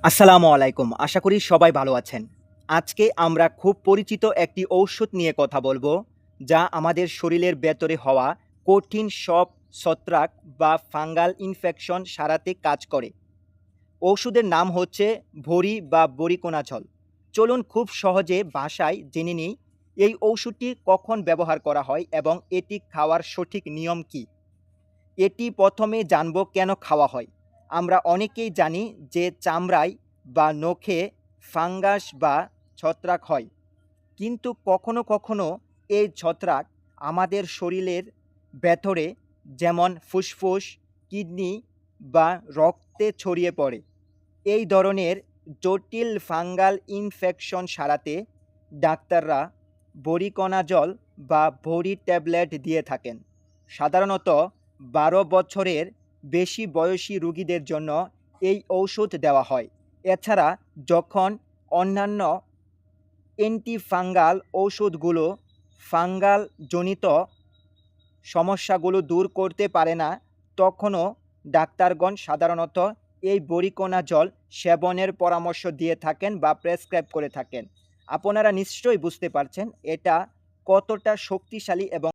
আসসালামু আলাইকুম। আশা করি সবাই ভালো আছেন। আজকে আমরা খুব পরিচিত একটি ঔষধ নিয়ে কথা বলবো, যা আমাদের শরীরের ভেতরে হওয়া কঠিন সব ছত্রাক বা ফাঙ্গাল ইনফেকশন সারাতে কাজ করে। ঔষধের নাম হচ্ছে ভরি বা বরিকোনাঝল। চলুন খুব সহজে ভাষায় জেনে নিই এই ঔষধটি কখন ব্যবহার করা হয় এবং এটি খাওয়ার সঠিক নিয়ম কী। এটি প্রথমে জানব কেন খাওয়া হয়। আমরা অনেকেই জানি যে চামড়ায় বা নখে ফাঙ্গাস বা ছত্রাক হয়, কিন্তু কখনো কখনো এই ছত্রাক আমাদের শরীরের ভেতরে, যেমন ফুসফুস, কিডনি বা রক্তে ছড়িয়ে পড়ে। এই ধরনের জটিল ফাঙ্গাল ইনফেকশন সারাতে ডাক্তাররা বরিকণাজল বা বড়ি ট্যাবলেট দিয়ে থাকেন। সাধারণত ১২ বছরের বেশি বয়সী রোগীদের জন্য এই ঔষধ দেওয়া হয়। এছাড়া যখন অন্যান্য অ্যান্টিফাঙ্গাল ঔষধগুলো ফাঙ্গাল জনিত সমস্যাগুলো দূর করতে পারে না, তখনও ডাক্তারগণ সাধারণত এই বরিকণাজল সেবনের পরামর্শ দিয়ে থাকেন বা প্রেসক্রাইব করে থাকেন। আপনারা নিশ্চয়ই বুঝতে পারছেন এটা কতটা শক্তিশালী এবং